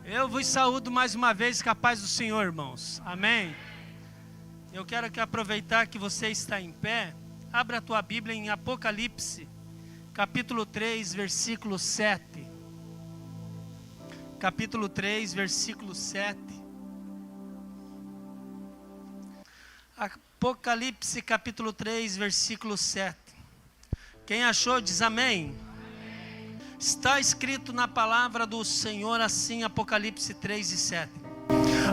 Eu vos saúdo mais uma vez com a paz do Senhor, irmãos. Amém? Eu quero aproveitar que você está em pé. Abra a tua Bíblia em Apocalipse, capítulo 3, versículo 7. Capítulo 3, versículo 7. Apocalipse, capítulo 3, versículo 7. Quem achou diz amém. Está escrito na palavra do Senhor assim, Apocalipse 3 e 7.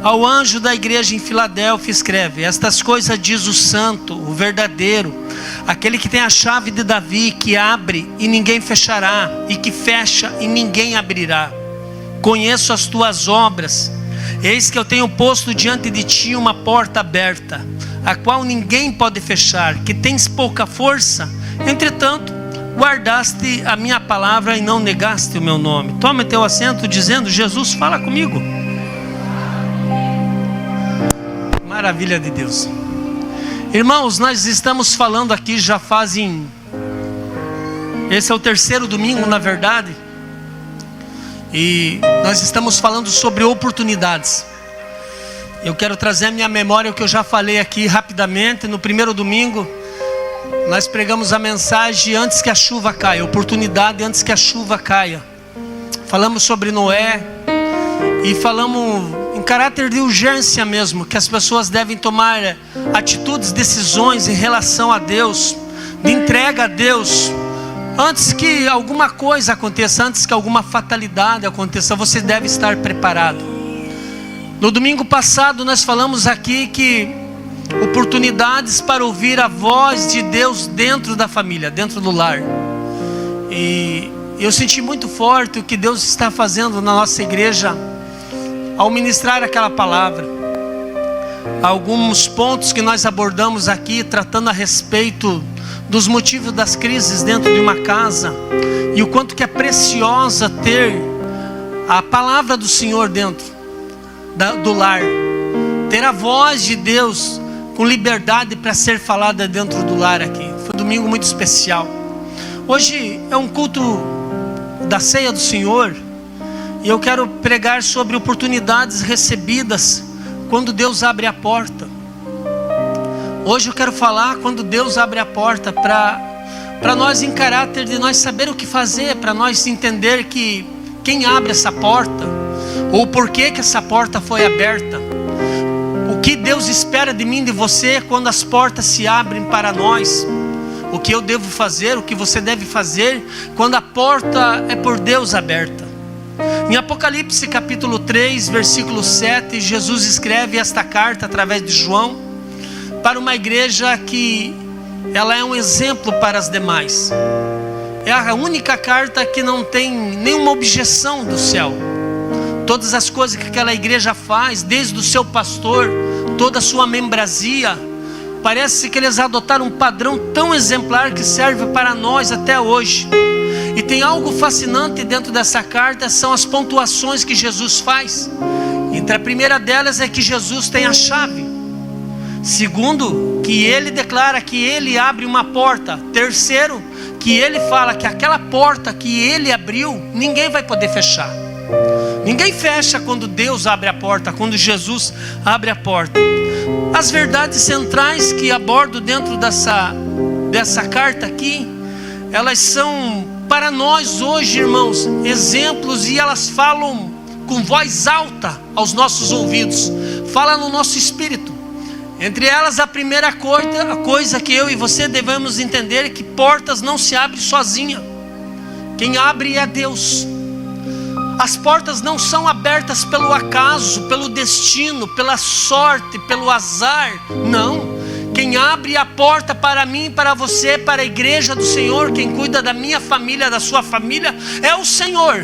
Ao anjo da igreja em Filadélfia escreve: estas coisas diz o santo, o verdadeiro, aquele que tem a chave de Davi, que abre e ninguém fechará, e que fecha e ninguém abrirá. Conheço as tuas obras, eis que eu tenho posto diante de ti uma porta aberta, a qual ninguém pode fechar, que tens pouca força, entretanto guardaste a minha palavra e não negaste o meu nome. Toma teu assento dizendo: Jesus, fala comigo. Maravilha de Deus. Irmãos, nós estamos falando aqui já fazem... esse é o terceiro domingo, na verdade. E nós estamos falando sobre oportunidades. Eu quero trazer à minha memória o que eu já falei aqui rapidamente. No primeiro domingo nós pregamos a mensagem antes que a chuva caia, oportunidade antes que a chuva caia. Falamos sobre Noé e falamos em caráter de urgência mesmo, que as pessoas devem tomar atitudes, decisões em relação a Deus, de entrega a Deus. Antes que alguma coisa aconteça, antes que alguma fatalidade aconteça, você deve estar preparado. No domingo passado nós falamos aqui que oportunidades para ouvir a voz de Deus dentro da família, dentro do lar. E eu senti muito forte o que Deus está fazendo na nossa igreja ao ministrar aquela palavra. Alguns pontos que nós abordamos aqui, tratando a respeito dos motivos das crises dentro de uma casa, e o quanto que é preciosa ter a palavra do Senhor dentro do lar, ter a voz de Deus com liberdade para ser falada dentro do lar aqui. Foi um domingo muito especial. Hoje é um culto da ceia do Senhor, e eu quero pregar sobre oportunidades recebidas quando Deus abre a porta. Hoje eu quero falar quando Deus abre a porta, para nós em caráter de nós saber o que fazer, para nós entender que quem abre essa porta, ou por que essa porta foi aberta. O que Deus espera de mim e de você quando as portas se abrem para nós. O que eu devo fazer, o que você deve fazer quando a porta é por Deus aberta. Em Apocalipse capítulo 3, versículo 7, Jesus escreve esta carta através de João para uma igreja que ela é um exemplo para as demais. É a única carta que não tem nenhuma objeção do céu. Todas as coisas que aquela igreja faz, desde o seu pastor, toda a sua membresia, parece que eles adotaram um padrão tão exemplar que serve para nós até hoje. E tem algo fascinante dentro dessa carta, são as pontuações que Jesus faz. Entre a primeira delas é que Jesus tem a chave. Segundo, que ele declara que ele abre uma porta. Terceiro, que ele fala que aquela porta que ele abriu, ninguém vai poder fechar. Ninguém fecha quando Deus abre a porta, quando Jesus abre a porta. As verdades centrais que abordo dentro dessa carta aqui, elas são para nós hoje, irmãos, exemplos, e elas falam com voz alta aos nossos ouvidos, fala no nosso espírito. Entre elas, a primeira coisa que eu e você devemos entender é que portas não se abrem sozinha. Quem abre é Deus. As portas não são abertas pelo acaso, pelo destino, pela sorte, pelo azar. Não. Quem abre a porta para mim, para você, para a igreja do Senhor, quem cuida da minha família, da sua família, é o Senhor.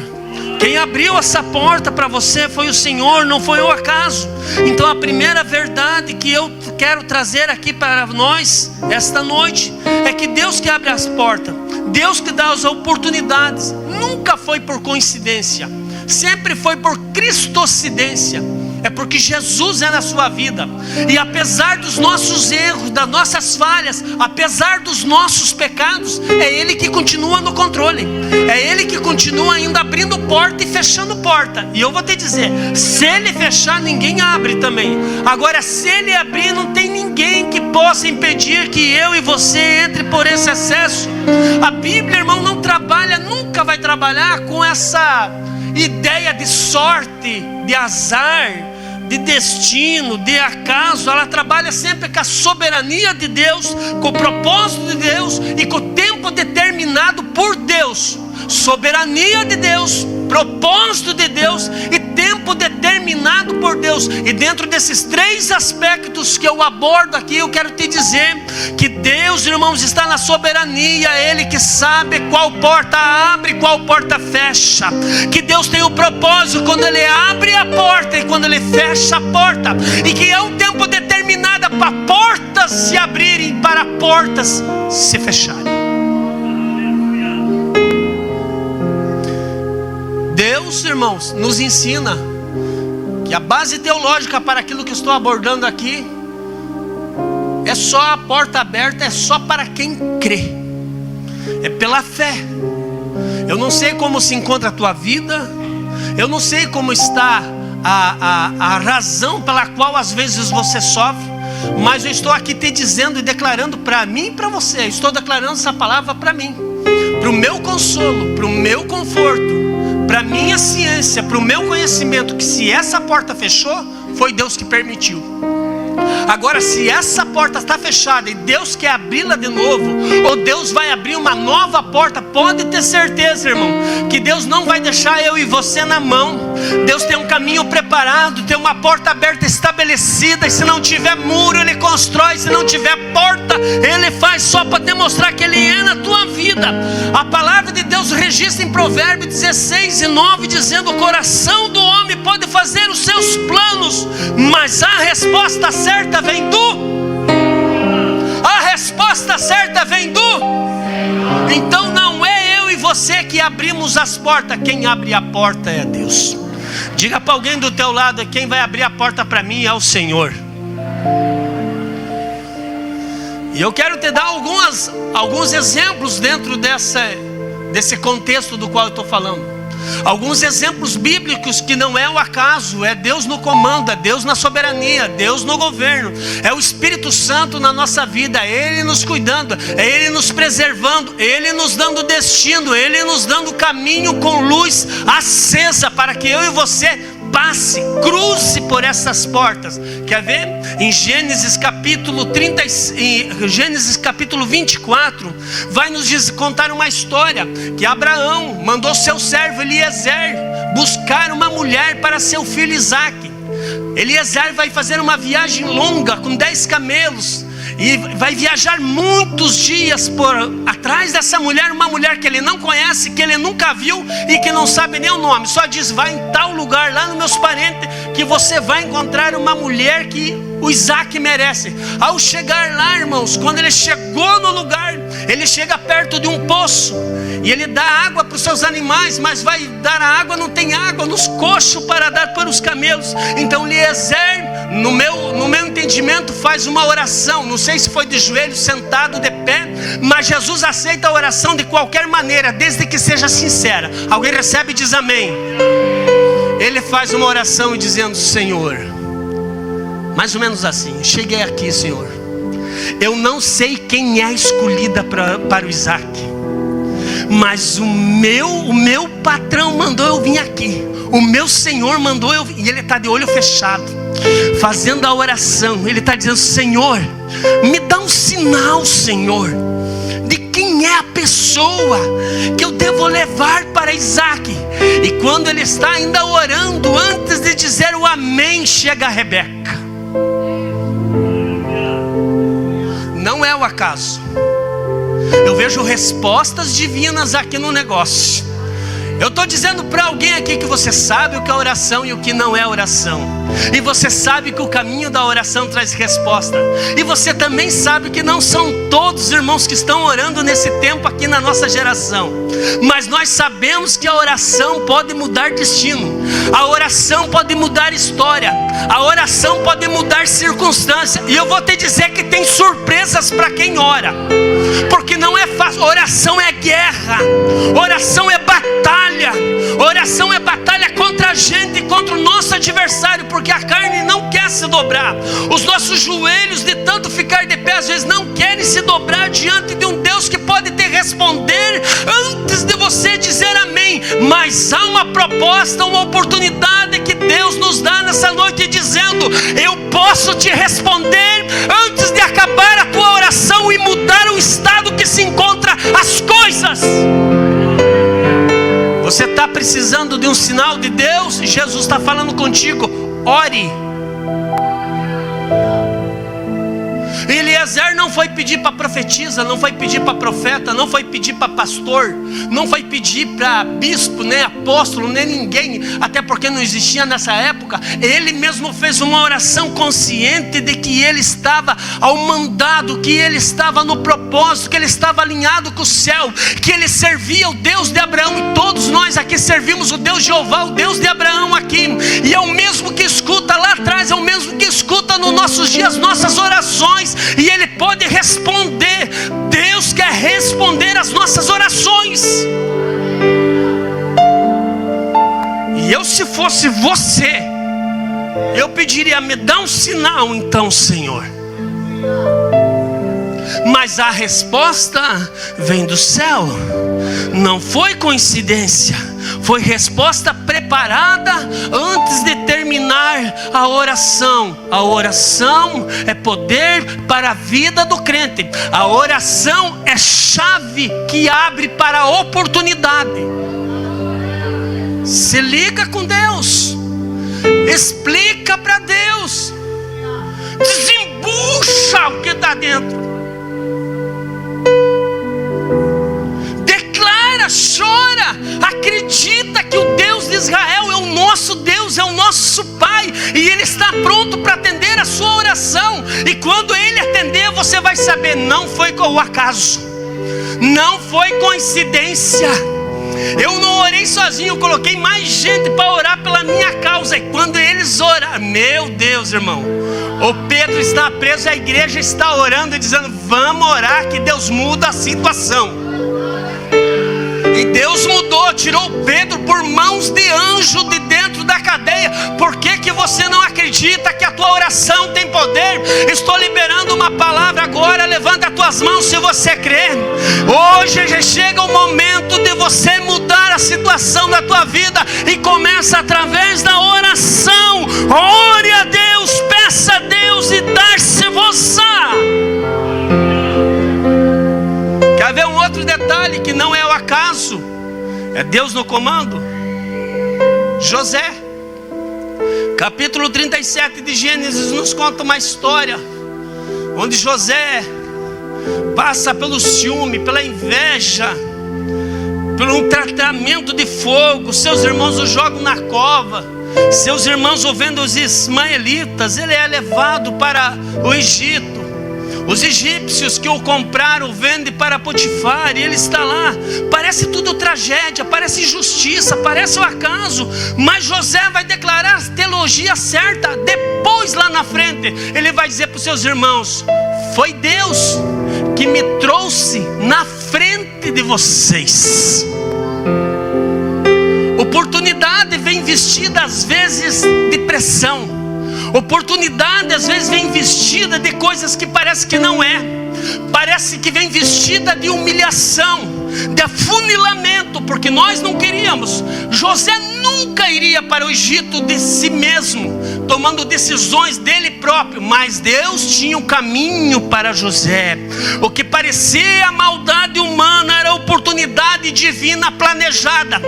Quem abriu essa porta para você foi o Senhor, não foi o acaso. Então a primeira verdade que eu quero trazer aqui para nós esta noite é que Deus que abre as portas, Deus que dá as oportunidades, nunca foi por coincidência, sempre foi por cristocidência. é porque Jesus é na sua vida. E apesar dos nossos erros, das nossas falhas, apesar dos nossos pecados, é Ele que continua no controle. É Ele que continua ainda abrindo porta e fechando porta. E eu vou te dizer, se Ele fechar, ninguém abre também. Agora, se Ele abrir, não tem ninguém que possa impedir que eu e você entre por esse acesso. A Bíblia, irmão, não trabalha, nunca vai trabalhar com essa ideia de sorte, de azar, de destino, de acaso. Ela trabalha sempre com a soberania de Deus, com o propósito de Deus e com o tempo determinado por Deus. Soberania de Deus, propósito de Deus e tempo determinado por Deus. E dentro desses três aspectos que eu abordo aqui, eu quero te dizer que Deus, irmãos, está na soberania. Ele que sabe qual porta abre e qual porta fecha. Que Deus tem um propósito quando Ele abre a porta e quando Ele fecha a porta. E que é um tempo determinado para portas se abrirem, para portas se fecharem. Deus, irmãos, nos ensina que a base teológica para aquilo que estou abordando aqui é só a porta aberta, é só para quem crê, é pela fé. Eu não sei como se encontra a tua vida, eu não sei como está a razão pela qual às vezes você sofre, mas eu estou aqui te dizendo e declarando para mim e para você, estou declarando essa palavra para mim, para o meu consolo, para o meu conforto, para a minha ciência, para o meu conhecimento, que se essa porta fechou, foi Deus que permitiu. Agora, se essa porta está fechada e Deus quer abri-la de novo, ou Deus vai abrir uma nova porta, pode ter certeza, irmão, que Deus não vai deixar eu e você na mão. Deus tem um caminho preparado, tem uma porta aberta estabelecida, e se não tiver muro, Ele constrói, se não tiver porta, Ele faz só para demonstrar que Ele é na tua vida. A palavra de Deus registra em Provérbios 16:9, dizendo: o coração do homem pode fazer os seus planos, mas a resposta certa vem do... A resposta certa vem do... Então não é eu e você que abrimos as portas, quem abre a porta é Deus. Diga para alguém do teu lado: quem vai abrir a porta para mim é o Senhor. E eu quero te dar alguns exemplos dentro desse contexto do qual eu estou falando. Alguns exemplos bíblicos que não é o acaso, é Deus no comando, é Deus na soberania, Deus no governo, é o Espírito Santo na nossa vida, é Ele nos cuidando, é Ele nos preservando, Ele nos dando destino, Ele nos dando caminho com luz acesa para que eu e você passe, cruze por essas portas. Quer ver? Em Gênesis capítulo 24 vai nos contar uma história que Abraão mandou seu servo Eliezer buscar uma mulher para seu filho Isaque. Eliezer vai fazer uma viagem longa com 10 camelos e vai viajar muitos dias por atrás dessa mulher, uma mulher que ele não conhece, que ele nunca viu e que não sabe nem o nome. Só diz: vai em tal lugar lá nos meus parentes que você vai encontrar uma mulher que o Isaque merece. Ao chegar lá, irmãos, quando ele chegou no lugar, ele chega perto de um poço e ele dá água para os seus animais, mas vai dar a água, não tem água nos coxos para dar para os camelos. Então Eliezer, no meu entendimento, faz uma oração. Não sei se foi de joelho, sentado, de pé, mas Jesus aceita a oração de qualquer maneira, desde que seja sincera. Alguém recebe e diz amém. Ele faz uma oração e dizendo: Senhor, mais ou menos assim: cheguei aqui, Senhor, eu não sei quem é a escolhida para o Isaque, mas o meu patrão mandou eu vir aqui, o meu Senhor mandou eu vir. E ele está de olho fechado, fazendo a oração. Ele está dizendo: Senhor, me dá um sinal, Senhor, de quem é a pessoa que eu devo levar para Isaque. E quando ele está ainda orando, antes de dizer o amém, chega a Rebeca. Não é o acaso. Eu vejo respostas divinas aqui no negócio. Eu estou dizendo para alguém aqui que você sabe o que é oração e o que não é oração. E você sabe que o caminho da oração traz resposta. E você também sabe que não são todos os irmãos que estão orando nesse tempo aqui na nossa geração. Mas nós sabemos que a oração pode mudar destino. A oração pode mudar história. A oração pode mudar circunstância. E eu vou te dizer que tem surpresas para quem ora. Porque não é fácil. Oração é guerra. Oração é batalha. Oração é batalha contra a gente, contra o nosso adversário, porque a carne não quer se dobrar. Os nossos joelhos, de tanto ficar de pé, às vezes não querem se dobrar diante de um Deus que pode te responder antes de você dizer amém. Mas há uma proposta, uma oportunidade que Deus nos dá nessa noite, dizendo: eu posso te responder antes de acabar a tua oração e mudar o estado que se encontra as coisas. Você está precisando de um sinal de Deus? Jesus está falando contigo. Ore. Eliezer não foi pedir para profetisa, não foi pedir para profeta, não foi pedir para pastor, não foi pedir para bispo, nem apóstolo, nem ninguém, até porque não existia nessa época. Ele mesmo fez uma oração consciente de que ele estava ao mandado, que ele estava no propósito, que ele estava alinhado com o céu, que ele servia o Deus de Abraão. E todos nós aqui servimos o Deus de Jeová, o Deus de Abraão aqui. E é o mesmo que escuta lá atrás, é o mesmo que escuta nos nossos dias, nossas orações. E Ele pode responder. Deus quer responder as nossas orações. E eu, se fosse você, eu pediria: me dá um sinal então, Senhor. Mas a resposta vem do céu. Não foi coincidência. Foi resposta preparada antes de terminar a oração. A oração é poder para a vida do crente. A oração é chave que abre para a oportunidade. Se liga com Deus. Explica para Deus. Desembucha o que está dentro. Chora, acredita que o Deus de Israel é o nosso Deus, é o nosso Pai, e Ele está pronto para atender a sua oração. E quando Ele atender, você vai saber: não foi o acaso, não foi coincidência. Eu não orei sozinho, eu coloquei mais gente para orar pela minha causa. E quando eles oraram, meu Deus, irmão, o Pedro está preso, a igreja está orando e dizendo: vamos orar que Deus muda a situação. E Deus mudou, tirou Pedro por mãos de anjo de dentro da cadeia. Por que você não acredita que a tua oração tem poder? Estou liberando uma palavra agora. Levanta as tuas mãos se você crê. Hoje já chega o momento de você mudar a situação da tua vida. E começa através da oração. Ore a Deus, peça a Deus e dar-se-vos-á. Quer ver um outro detalhe que não é o acaso? É Deus no comando. José, capítulo 37 de Gênesis, nos conta uma história onde José passa pelo ciúme, pela inveja, por um tratamento de fogo. Seus irmãos o jogam na cova. Seus irmãos, ouvindo os ismaelitas, ele é levado para o Egito. Os egípcios que o compraram vendem para Potifar, e ele está lá. Parece tudo tragédia, parece injustiça, parece o acaso. Mas José vai declarar a teologia certa. Depois, lá na frente, ele vai dizer para os seus irmãos: foi Deus que me trouxe na frente de vocês. Oportunidade vem vestida às vezes de pressão. Oportunidade às vezes vem vestida de coisas que parece que não é. Parece que vem vestida de humilhação, de afunilamento, porque nós não queríamos. José nunca iria para o Egito de si mesmo, tomando decisões dele próprio, mas Deus tinha um caminho para José. O que parecia maldade humana era oportunidade oportunidade divina planejada.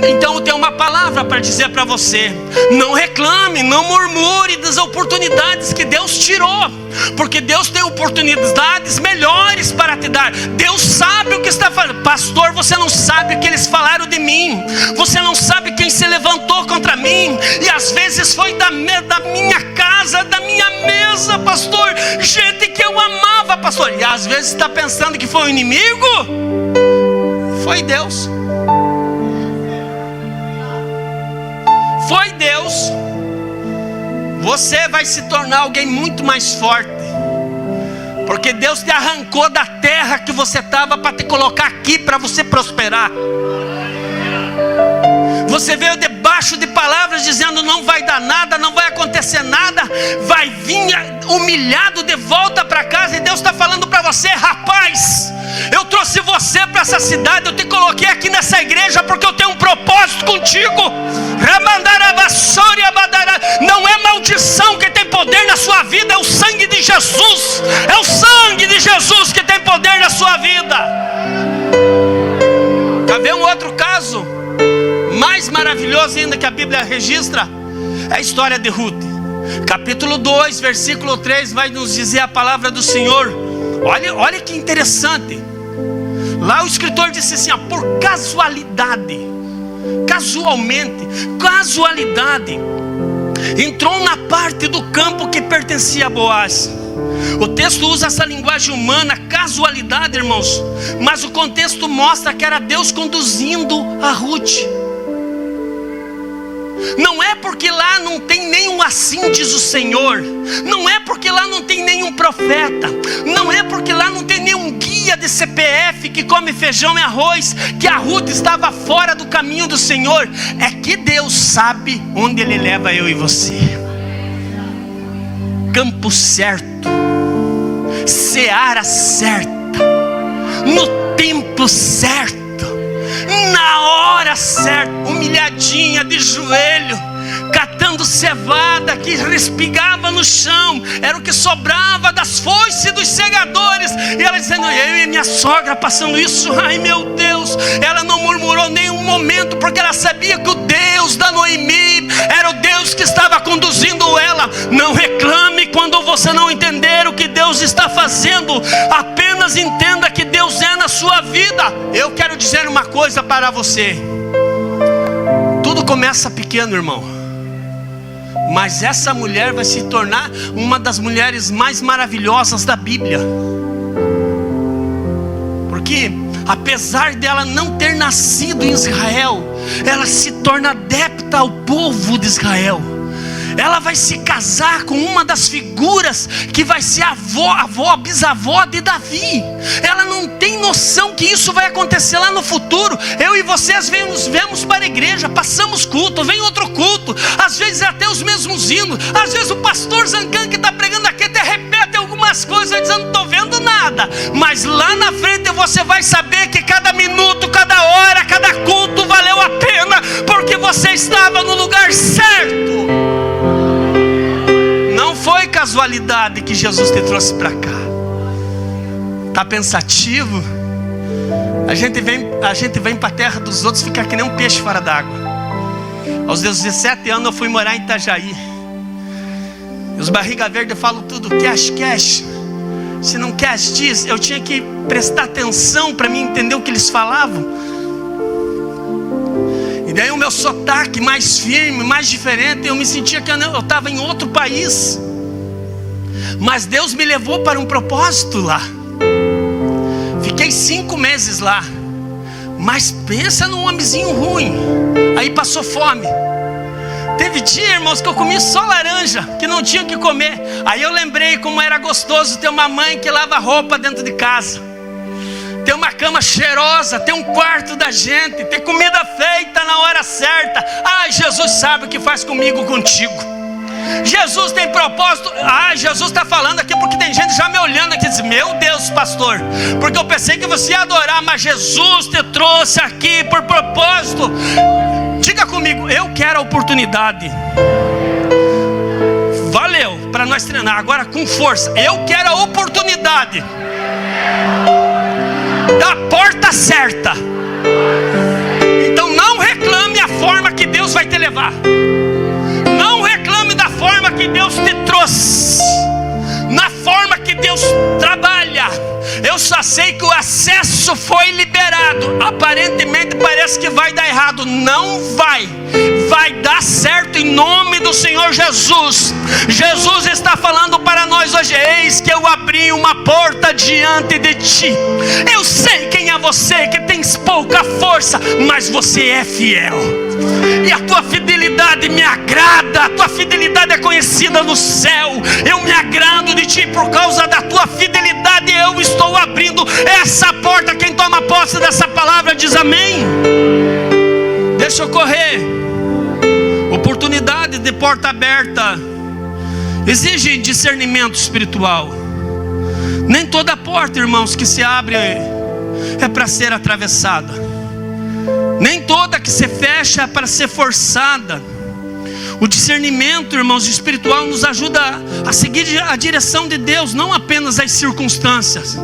Então eu tenho uma palavra para dizer para você: não reclame, não murmure das oportunidades que Deus tirou, porque Deus tem oportunidades melhores para te dar. Deus sabe o que está fazendo. Pastor, você não sabe o que eles falaram de mim, você não sabe quem se levantou contra mim, e às vezes foi da minha casa, da minha mesa, pastor, gente que eu amava, pastor. E às vezes está pensando que foi o inimigo. Foi Deus. Foi Deus. Você vai se tornar alguém muito mais forte, porque Deus te arrancou da terra que você estava para te colocar aqui para você prosperar. Você veio debaixo de palavras dizendo não vai dar nada, não vai acontecer nada, vai vir humilhado de volta para casa. E Deus está falando para você: rapaz, eu trouxe você para essa cidade, eu te coloquei aqui nessa igreja porque eu tenho um propósito contigo. Não é maldição que tem poder na sua vida, é o sangue de Jesus. É o sangue de Jesus que tem poder na sua vida. Quer ver um outro caso mais maravilhoso ainda que a Bíblia registra? É a história de Ruth. Capítulo 2, versículo 3 vai nos dizer a palavra do Senhor. Olha que interessante. Lá o escritor disse assim: ó, por casualidade, casualidade, entrou na parte do campo que pertencia a Boaz. O texto usa essa linguagem humana, casualidade, irmãos, mas o contexto mostra que era Deus conduzindo a Ruth. Não é porque lá não tem nenhum assim diz o Senhor, não é porque lá não tem nenhum profeta, não é porque lá não tem nenhum guia de CPF que come feijão e arroz, que a Ruth estava fora do caminho do Senhor. É que Deus sabe onde Ele leva eu e você. Campo certo, seara certa, no tempo certo, na hora certa, humilhadinha de joelho, catando cevada que respingava no chão, era o que sobrava das foices dos segadores, e ela dizendo: eu e minha sogra passando isso, ai meu Deus. Ela não murmurou nenhum momento, porque ela sabia que o Deus da Noemi era o Deus que estava conduzindo ela. Não reclame quando você não entender o que Deus está fazendo, apenas entenda que Deus é na sua vida. Eu quero dizer uma coisa para você: tudo começa pequeno, irmão, mas essa mulher vai se tornar uma das mulheres mais maravilhosas da Bíblia. Porque apesar dela não ter nascido em Israel, ela se torna adepta ao povo de Israel. Ela vai se casar com uma das figuras que vai ser a bisavó de Davi. Ela não tem noção que isso vai acontecer lá no futuro. Eu e você às vezes nos vemos para a igreja, passamos culto, vem outro culto, às vezes até os mesmos hinos. Às vezes o pastor Zancan que está pregando aqui até repete algumas coisas dizendo: não estou vendo nada. Mas lá na frente você vai saber que cada minuto, cada hora, cada culto valeu a pena, porque você estava no lugar certo. Não foi casualidade que Jesus te trouxe para cá. Está pensativo? A gente vem para a terra dos outros ficar que nem um peixe fora d'água. Aos 17 anos eu fui morar em Itajaí. Os barriga verde falam tudo cash. Se não cash diz, eu tinha que prestar atenção para mim entender o que eles falavam. E daí o meu sotaque mais firme, mais diferente, eu me sentia que eu estava em outro país. Mas Deus me levou para um propósito lá. Fiquei 5 meses lá. Mas pensa num homenzinho ruim. Aí passou fome. Teve dia, irmãos, que eu comi só laranja, que não tinha o que comer. Aí eu lembrei como era gostoso ter uma mãe que lava roupa dentro de casa, ter uma cama cheirosa, ter um quarto da gente, ter comida feita na hora certa. Ai, Jesus sabe o que faz comigo, contigo. Jesus tem propósito. Jesus está falando aqui porque tem gente já me olhando aqui e diz: meu Deus, pastor, porque eu pensei que você ia adorar, mas Jesus te trouxe aqui por propósito. Diga comigo: eu quero a oportunidade. Valeu, para nós treinar agora com força. Eu quero a oportunidade da porta certa. levar. Não reclame da forma que Deus te trouxe, na forma que Deus trabalha. Eu só sei que o acesso foi liberado. Aparentemente parece que vai dar errado. Não vai. Vai dar certo em nome do Senhor Jesus. Jesus está falando para nós hoje: eis que eu abri uma porta diante de ti. Eu sei quem é você, que tens pouca força, mas você é fiel. E a tua fidelidade me agrada. A tua fidelidade é conhecida no céu. Eu me agrado de ti por causa da tua fidelidade. Eu estou abrindo essa porta. Quem toma posse dessa palavra diz amém. Deixa eu correr. Oportunidade de porta aberta exige discernimento espiritual. Nem toda porta, irmãos, que se abre é para ser atravessada. Nem toda que se fecha é para ser forçada. O discernimento, irmãos, espiritual nos ajuda a seguir a direção de Deus, não apenas as circunstâncias.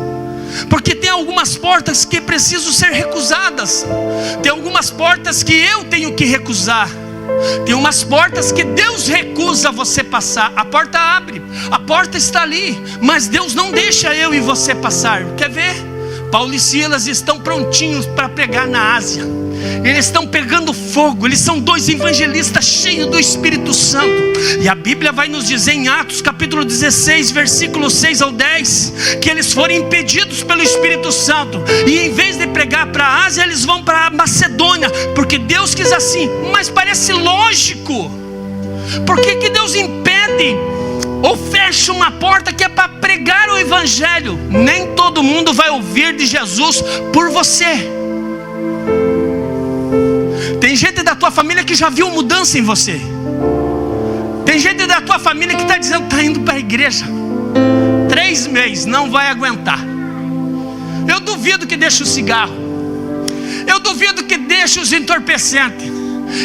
Porque tem algumas portas que precisam ser recusadas. Tem algumas portas que eu tenho que recusar. Tem umas portas que Deus recusa você passar. A porta abre, a porta está ali, mas Deus não deixa eu e você passar. Quer ver? Paulo e Silas estão prontinhos para pregar na Ásia. Eles estão pegando fogo. Eles são dois evangelistas cheios do Espírito Santo. E a Bíblia vai nos dizer em Atos capítulo 16, versículos 6 ao 10, que eles foram impedidos pelo Espírito Santo. E em vez de pregar para a Ásia, eles vão para a Macedônia, porque Deus quis assim. Mas parece lógico. Por que Deus impede ou fecha uma porta que é para pregar o Evangelho? Nem todo mundo vai ouvir de Jesus por você. Tem gente da tua família que já viu mudança em você. Tem gente da tua família que está dizendo: está indo para a igreja 3 meses, não vai aguentar. Eu duvido que deixe o cigarro. Eu duvido que deixe os entorpecentes.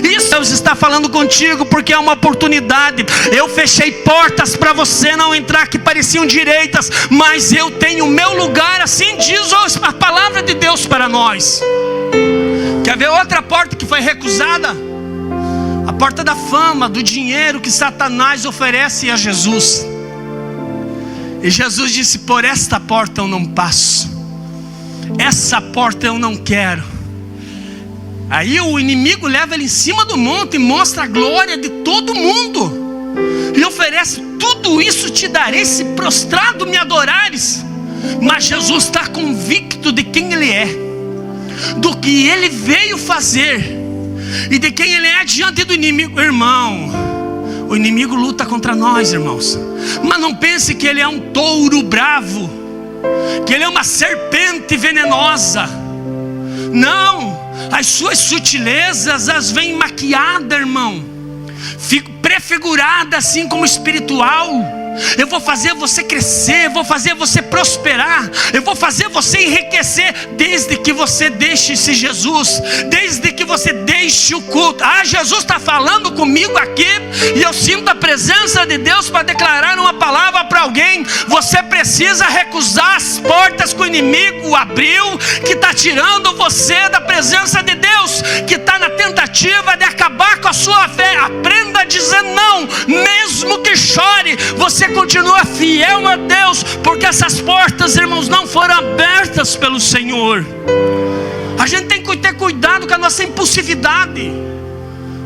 Isso Deus está falando contigo, porque é uma oportunidade. Eu fechei portas para você não entrar que pareciam direitas, mas eu tenho o meu lugar, assim diz a palavra de Deus para nós. Quer ver outra porta que foi recusada? A porta da fama, do dinheiro que Satanás oferece a Jesus. E Jesus disse: por esta porta eu não passo. Essa porta eu não quero. Aí o inimigo leva ele em cima do monte e mostra a glória de todo mundo. E oferece: tudo isso te darei se prostrado me adorares. Mas Jesus está convicto de quem Ele é, do que Ele veio fazer e de quem Ele é diante do inimigo. Irmão, o inimigo luta contra nós, irmãos. Mas não pense que ele é um touro bravo, que ele é uma serpente venenosa. Não, as suas sutilezas as vêm maquiadas, irmão, prefigurada assim como espiritual. Eu vou fazer você crescer, eu vou fazer você prosperar, eu vou fazer você enriquecer, desde que você deixe esse Jesus, desde que você deixe o culto. Jesus está falando comigo aqui, e eu sinto a presença de Deus para declarar uma palavra para alguém. Você precisa recusar as portas que o inimigo abriu, que está tirando você da presença de Deus, que está na tentativa de acabar com a sua fé. Aprenda a dizer não, mesmo que chore. Você continua fiel a Deus, porque essas portas, irmãos, não foram abertas pelo Senhor. A gente tem que ter cuidado com a nossa impulsividade,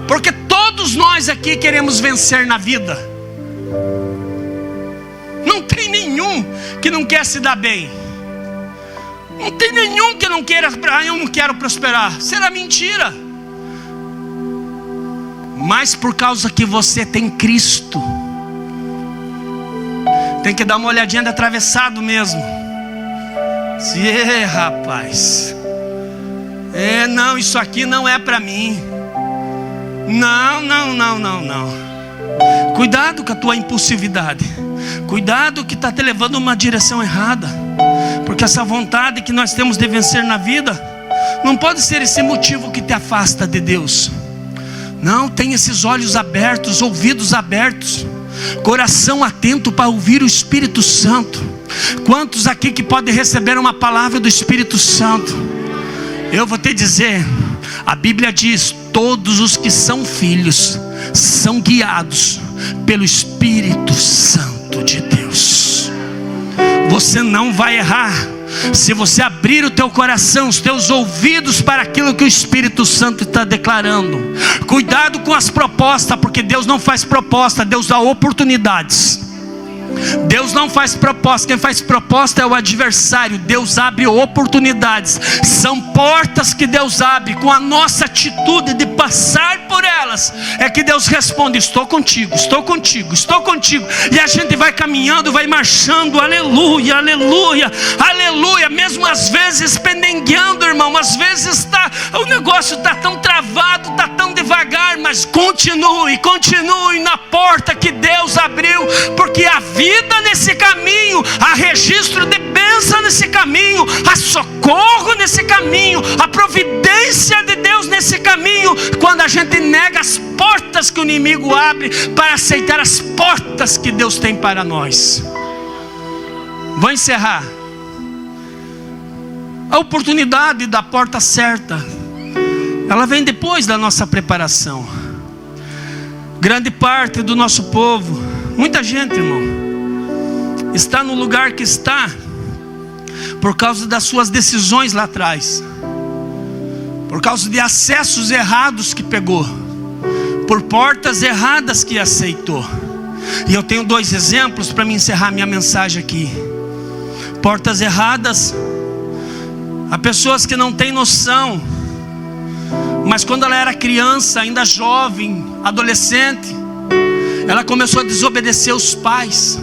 porque todos nós aqui queremos vencer na vida. Não tem nenhum que não quer se dar bem. Não tem nenhum que não queira: eu não quero prosperar. Será mentira. Mas por causa que você tem Cristo, tem que dar uma olhadinha de atravessado mesmo. Rapaz, não, isso aqui não é para mim. Não. Cuidado com a tua impulsividade. Cuidado que está te levando uma direção errada. Porque essa vontade que nós temos de vencer na vida não pode ser esse motivo que te afasta de Deus. Não, tem esses olhos abertos, ouvidos abertos, coração atento para ouvir o Espírito Santo. Quantos aqui que podem receber uma palavra do Espírito Santo? Eu vou te dizer, A Bíblia diz: todos os que são filhos são guiados pelo Espírito Santo de Deus. Você não vai errar se você abrir o teu coração, os teus ouvidos para aquilo que o Espírito Santo está declarando. Cuidado com as propostas, porque Deus não faz proposta, Deus dá oportunidades. Deus não faz proposta, quem faz proposta é o adversário. Deus abre oportunidades, são portas que Deus abre. Com a nossa atitude de passar por elas, é que Deus responde: estou contigo, estou contigo, estou contigo. E a gente vai caminhando, vai marchando, aleluia, aleluia, aleluia. Mesmo às vezes pendengueando, irmão, às vezes o negócio está tão travado, está tão devagar, mas continue, continue na porta que Deus abriu, porque a vida nesse caminho, há registro de bênção nesse caminho, há socorro nesse caminho, a providência de Deus nesse caminho. Quando a gente nega as portas que o inimigo abre para aceitar as portas que Deus tem para nós. Vou encerrar. A oportunidade da porta certa, ela vem depois da nossa preparação. Grande parte do nosso povo, muita gente, irmão, está no lugar que está por causa das suas decisões lá atrás, por causa de acessos errados que pegou, por portas erradas que aceitou. E eu tenho 2 exemplos para me encerrar minha mensagem aqui. Portas erradas, há pessoas que não têm noção, mas quando ela era criança, ainda jovem, adolescente, ela começou a desobedecer os pais,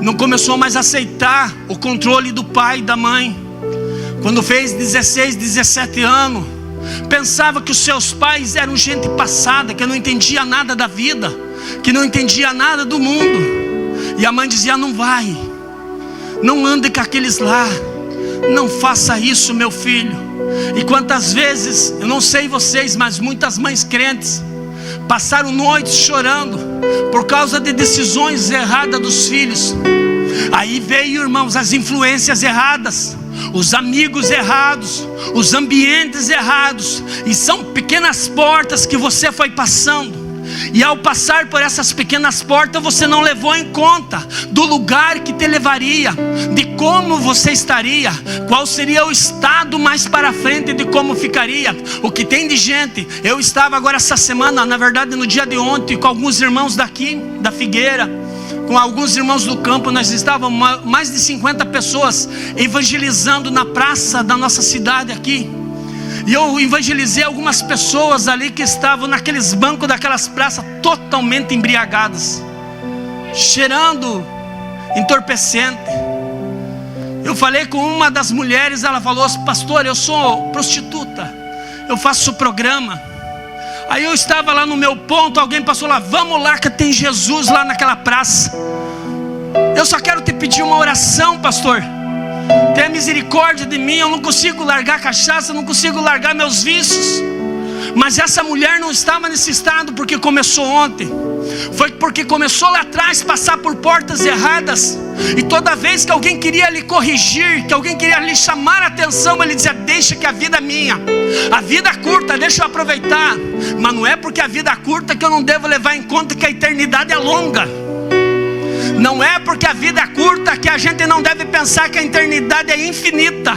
não começou mais a aceitar o controle do pai e da mãe. Quando fez 16, 17 anos, pensava que os seus pais eram gente passada, que não entendia nada da vida, que não entendia nada do mundo. E a mãe dizia: não vai, não ande com aqueles lá, não faça isso, meu filho. E quantas vezes, eu não sei vocês, mas muitas mães crentes passaram noites chorando por causa de decisões erradas dos filhos. Aí veio, irmãos, as influências erradas, os amigos errados, os ambientes errados, e são pequenas portas que você foi passando. E ao passar por essas pequenas portas, você não levou em conta do lugar que te levaria, de como você estaria, qual seria o estado mais para frente, de como ficaria. O que tem de gente, eu estava agora essa semana, na verdade no dia de ontem, com alguns irmãos daqui, da Figueira, com alguns irmãos do campo. Nós estávamos mais de 50 pessoas evangelizando na praça da nossa cidade aqui. E eu evangelizei algumas pessoas ali que estavam naqueles bancos daquelas praças totalmente embriagadas, cheirando entorpecente. Eu falei com uma das mulheres, ela falou: pastor, eu sou prostituta, eu faço programa. Aí eu estava lá no meu ponto, alguém passou lá: vamos lá que tem Jesus lá naquela praça. Eu só quero te pedir uma oração, pastor. Tenha misericórdia de mim, eu não consigo largar a cachaça, não consigo largar meus vícios. Mas essa mulher não estava nesse estado porque começou ontem. Foi porque começou lá atrás a passar por portas erradas. E toda vez que alguém queria lhe corrigir, que alguém queria lhe chamar a atenção, ele dizia: deixa que a vida é minha, a vida é curta, deixa eu aproveitar. Mas não é porque a vida é curta que eu não devo levar em conta que a eternidade é longa. Não é porque a vida é curta que a gente não deve pensar que a eternidade é infinita.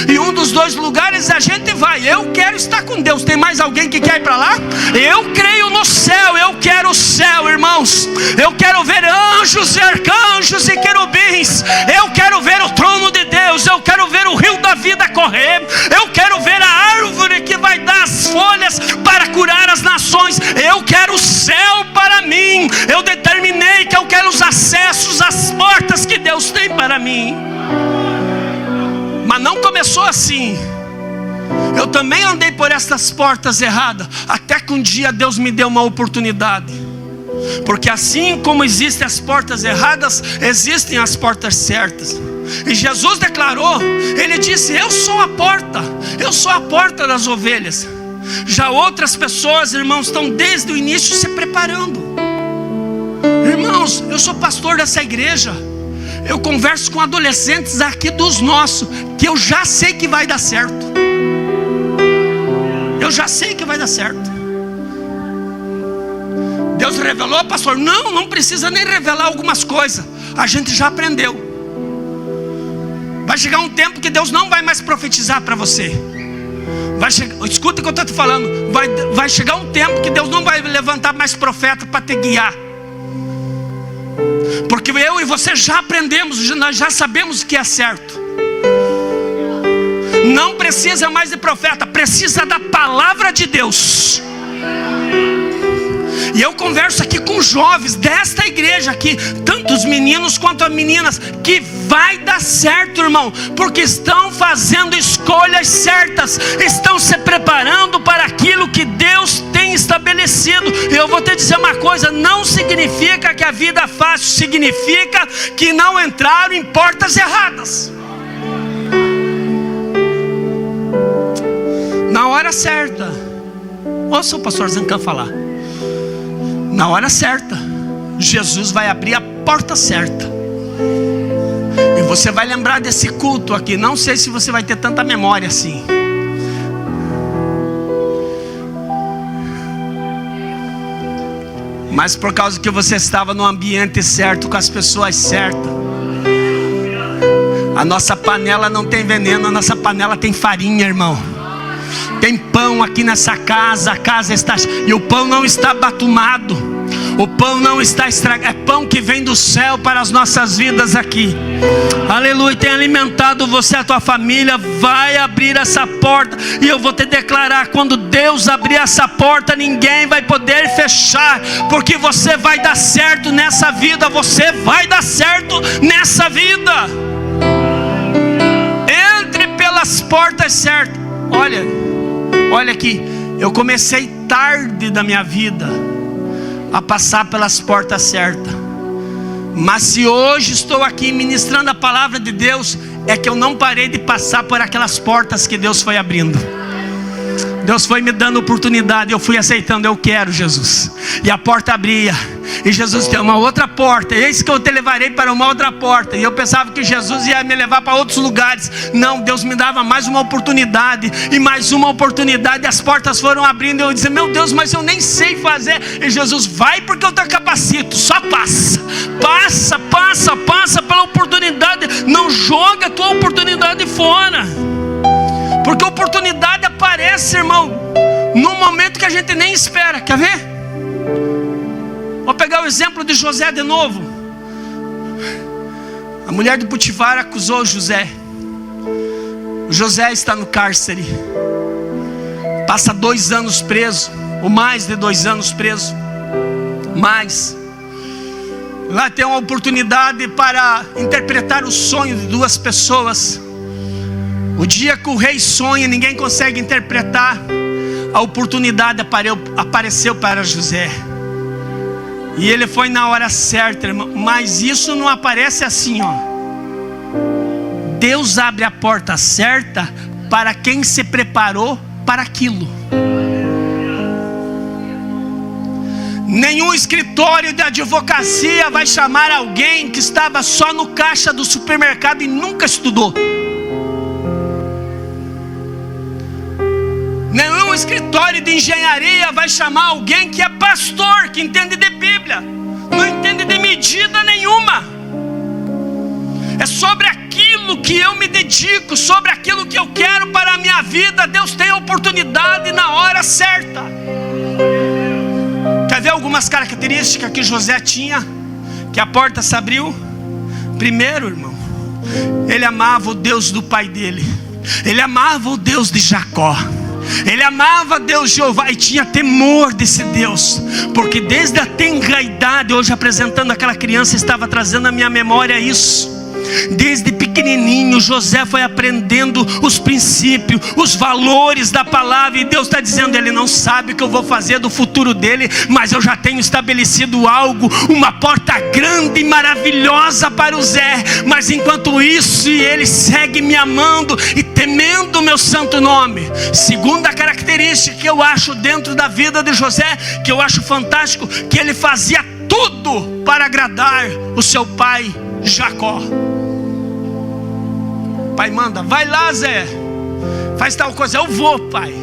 E um dos 2 lugares a gente vai. Eu quero estar com Deus. Tem mais alguém que quer ir para lá? Eu creio no céu, eu quero o céu, irmãos. Eu quero ver anjos e arcanjos e querubins. Eu quero ver o trono de Deus. Eu quero ver o rio da vida correr. Eu quero ver a árvore que vai dar as folhas para curar as nações. Eu quero o céu para mim. Eu determinei que eu quero os acessos, as portas que Deus tem para mim. Mas não começou assim. Eu também andei por essas portas erradas, até que um dia Deus me deu uma oportunidade. Porque assim como existem as portas erradas, existem as portas certas. E Jesus declarou, Ele disse: eu sou a porta, eu sou a porta das ovelhas. Já outras pessoas, irmãos, estão desde o início se preparando. Irmãos, eu sou pastor dessa igreja. Eu converso com adolescentes aqui dos nossos, que eu já sei que vai dar certo. Eu já sei que vai dar certo. Deus revelou, pastor? Não precisa nem revelar algumas coisas. A gente já aprendeu. Vai chegar um tempo que Deus não vai mais profetizar para você. Escuta o que eu estou te falando. Vai chegar um tempo que Deus não vai levantar mais profeta para te guiar. Porque eu e você já aprendemos, nós já sabemos o que é certo. Não precisa mais de profeta, precisa da palavra de Deus. E eu converso aqui com jovens desta igreja aqui, tanto os meninos quanto as meninas, que vai dar certo, irmão, porque estão fazendo escolhas certas, estão se preparando para aquilo que Deus tem estabelecido. E eu vou te dizer uma coisa: não significa que a vida é fácil, significa que não entraram em portas erradas. Na hora certa, ouça o pastor Zancan falar. Na hora certa, Jesus vai abrir a porta certa. E você vai lembrar desse culto aqui. Não sei se você vai ter tanta memória assim. Mas por causa que você estava no ambiente certo, com as pessoas certas. A nossa panela não tem veneno, a nossa panela tem farinha, irmão. Tem pão aqui nessa casa, a casa está... E o pão não está batumado, o pão não está estragado. É pão que vem do céu para as nossas vidas aqui. Aleluia, tem alimentado você, a tua família. Vai abrir essa porta. E eu vou te declarar, quando Deus abrir essa porta, ninguém vai poder fechar. Porque você vai dar certo nessa vida. Você vai dar certo nessa vida. Entre pelas portas certas. Olha aqui, eu comecei tarde da minha vida a passar pelas portas certas. Mas se hoje estou aqui ministrando a palavra de Deus, é que eu não parei de passar por aquelas portas que Deus foi abrindo. Deus foi me dando oportunidade, eu fui aceitando. Eu quero, Jesus. E a porta abria. E Jesus tem uma outra porta. Eis que eu te levarei para uma outra porta. E eu pensava que Jesus ia me levar para outros lugares. Não, Deus me dava mais uma oportunidade. E mais uma oportunidade. E as portas foram abrindo. E eu dizia: meu Deus, mas eu nem sei fazer. E Jesus: vai, porque eu te capacito. Só passa. Passa pela oportunidade. Não joga a tua oportunidade fora. Porque a oportunidade aparece, irmão, num momento que a gente nem espera. Quer ver? Vou pegar o exemplo de José de novo. A mulher de Potifar acusou José. O José está no cárcere. Passa 2 anos preso, ou mais de 2 anos preso. Lá tem uma oportunidade para interpretar o sonho de 2 pessoas. O dia que o rei sonha, ninguém consegue interpretar. A oportunidade apareceu para José. E ele foi na hora certa, irmão. Mas isso não aparece assim, ó. Deus abre a porta certa para quem se preparou para aquilo. Nenhum escritório de advocacia vai chamar alguém que estava só no caixa do supermercado e nunca estudou. Nenhum escritório de engenharia vai chamar alguém que é pastor, que entende de Bíblia, não entende de medida nenhuma. É sobre aquilo que eu me dedico, sobre aquilo que eu quero para a minha vida. Deus tem a oportunidade na hora certa. Quer ver algumas características que José tinha, que a porta se abriu? Primeiro, irmão, ele amava o Deus do pai dele. Ele amava o Deus de Jacó. Ele amava Deus Jeová e tinha temor desse Deus, porque desde a tenra idade, hoje apresentando aquela criança, estava trazendo à minha memória isso. Desde pequenininho José foi aprendendo os princípios, os valores da palavra. E Deus está dizendo: ele não sabe o que eu vou fazer do futuro dele, mas eu já tenho estabelecido algo, uma porta grande e maravilhosa para o Zé. Mas enquanto isso, ele segue me amando e temendo o meu santo nome. Segunda característica que eu acho dentro da vida de José, que eu acho fantástico, que ele fazia tudo para agradar o seu pai Jacó. Pai manda: vai lá, Zé, faz tal coisa. Eu vou, pai.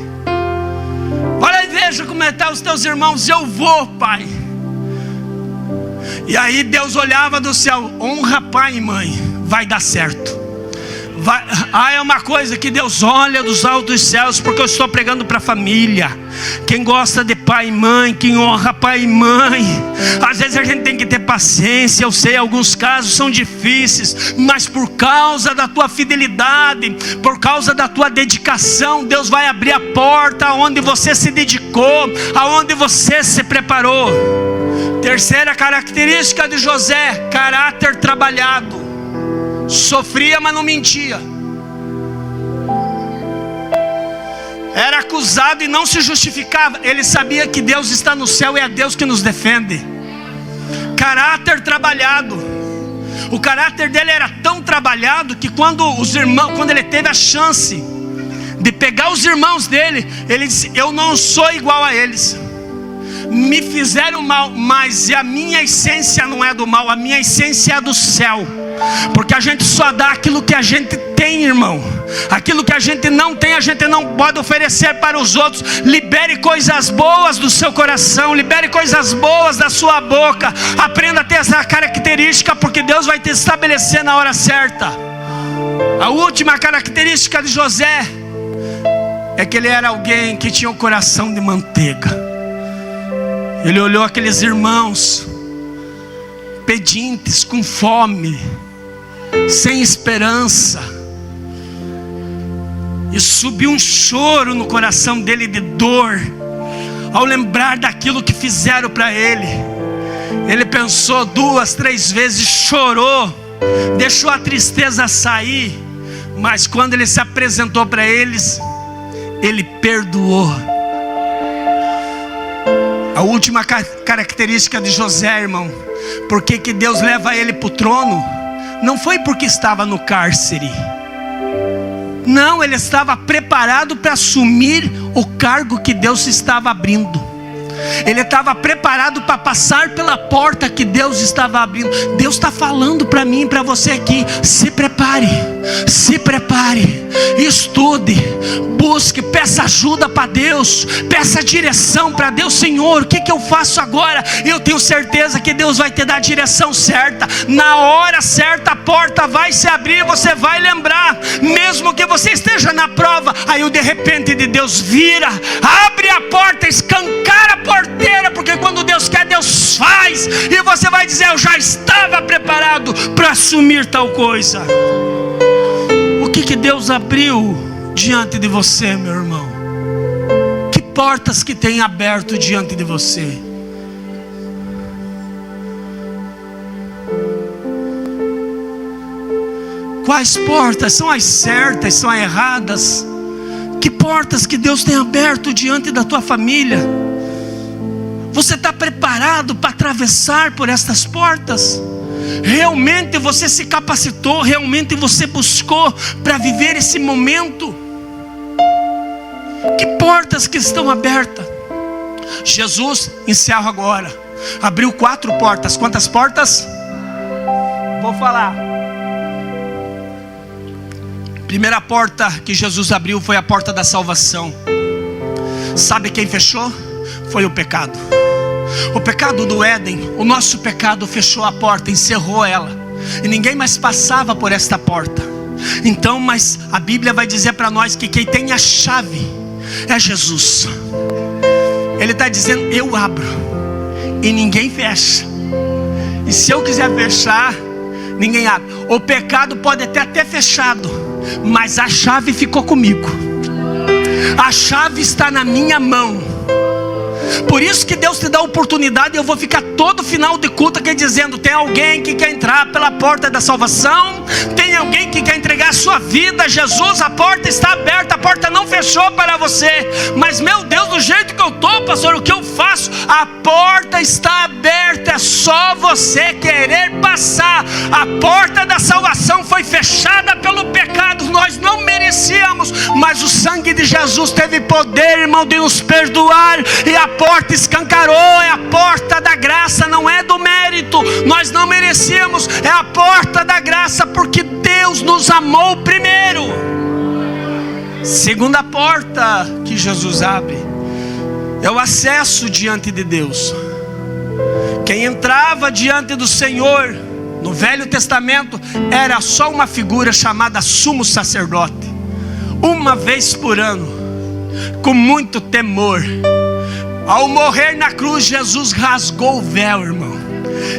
veja como estão os teus irmãos. Eu vou, pai. E aí Deus olhava do céu: honra pai e mãe, vai dar certo. É uma coisa que Deus olha dos altos céus, porque eu estou pregando para a família. Quem gosta de pai e mãe, quem honra pai e mãe. Às vezes a gente tem que ter paciência. Eu sei, alguns casos são difíceis, mas por causa da tua fidelidade, por causa da tua dedicação, Deus vai abrir a porta aonde você se dedicou, aonde você se preparou. Terceira característica de José: caráter trabalhado. Sofria, mas não mentia. Era acusado e não se justificava. Ele sabia que Deus está no céu e é Deus que nos defende. Caráter trabalhado. O caráter dele era tão trabalhado que quando ele teve a chance de pegar os irmãos dele, ele disse: eu não sou igual a eles. Me fizeram mal, mas a minha essência não é do mal, a minha essência é do céu. Porque a gente só dá aquilo que a gente tem, irmão. Aquilo que a gente não tem, a gente não pode oferecer para os outros. Libere coisas boas do seu coração, libere coisas boas da sua boca. Aprenda a ter essa característica, porque Deus vai te estabelecer na hora certa. A última característica de José é que ele era alguém que tinha um coração de manteiga. Ele olhou aqueles irmãos pedintes, com fome, sem esperança, e subiu um choro no coração dele de dor, ao lembrar daquilo que fizeram para ele. Ele pensou 2, 3 vezes, chorou, deixou a tristeza sair, mas quando ele se apresentou para eles, ele perdoou. A última característica de José, irmão, por que Deus leva ele para o trono? Não foi porque estava no cárcere. Não, ele estava preparado para assumir o cargo que Deus estava abrindo. Ele estava preparado para passar pela porta que Deus estava abrindo. Deus está falando para mim e para você aqui: se prepare, estude, busque, peça ajuda para Deus, peça direção para Deus. Senhor, o que eu faço agora? Eu tenho certeza que Deus vai te dar a direção certa. Na hora certa a porta vai se abrir, você vai lembrar. Mesmo que você esteja na prova, aí de repente de Deus vira, abre a porta, escancara a porteira, porque quando Deus quer, Deus faz. E você vai dizer: eu já estava preparado para assumir tal coisa. O que Deus abriu diante de você, meu irmão? Que portas que tem aberto diante de você? Quais portas? São as certas, são as erradas? Que portas que Deus tem aberto diante da tua família? Você está preparado para atravessar por estas portas? Realmente você se capacitou? Realmente você buscou para viver esse momento? Que portas que estão abertas? Jesus, encerro agora, abriu 4 portas. Quantas portas? Vou falar. Primeira porta que Jesus abriu foi a porta da salvação. Sabe quem fechou? Foi o pecado. O pecado do Éden, o nosso pecado fechou a porta, encerrou ela, e ninguém mais passava por esta porta. Então, mas a Bíblia vai dizer para nós que quem tem a chave é Jesus. Ele está dizendo: eu abro e ninguém fecha. E se eu quiser fechar, ninguém abre. O pecado pode até ter fechado, mas a chave ficou comigo. A chave está na minha mão. Por isso que Deus te dá a oportunidade. Eu vou ficar todo final de culto aqui dizendo: tem alguém que quer entrar pela porta da salvação? Tem alguém que quer entregar a sua vida a Jesus? A porta está aberta, a porta não fechou para você. Mas meu Deus, do jeito que eu estou, pastor, o que eu faço? A porta está aberta, é só você querer passar. A porta da salvação foi fechada pelo pecado, nós não merecíamos, mas o sangue de Jesus teve poder, irmão, de nos perdoar, e a porta escancarou. É a porta da graça, não é do mérito. Nós não merecíamos, é a porta da graça, porque Deus nos amou primeiro. Segunda porta que Jesus abre é o acesso diante de Deus. Quem entrava diante do Senhor no Velho Testamento era só uma figura chamada sumo sacerdote. Uma vez por ano, com muito temor. Ao morrer na cruz, Jesus rasgou o véu, irmão.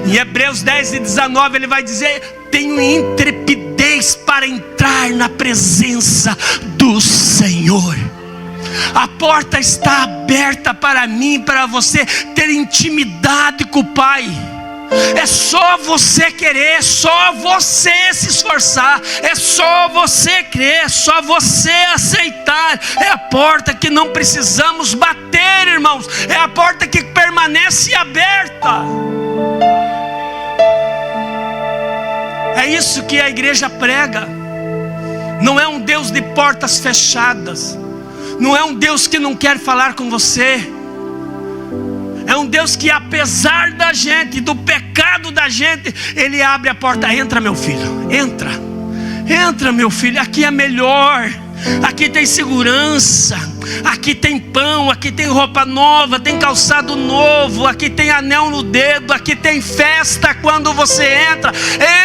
Em Hebreus 10:19 ele vai dizer: tenho intrepidez para entrar na presença do Senhor. A porta está aberta para mim, para você ter intimidade com o Pai. É só você querer, é só você se esforçar, é só você crer, é só você aceitar. É a porta que não precisamos bater, irmãos. É a porta que permanece aberta. É isso que a igreja prega. Não é um Deus de portas fechadas. Não é um Deus que não quer falar com você. É um Deus que, apesar da gente, do pecado da gente, Ele abre a porta. Entra, meu filho, entra. Entra, meu filho, aqui é melhor. Aqui tem segurança. Aqui tem pão, aqui tem roupa nova, tem calçado novo, aqui tem anel no dedo, aqui tem festa quando você entra.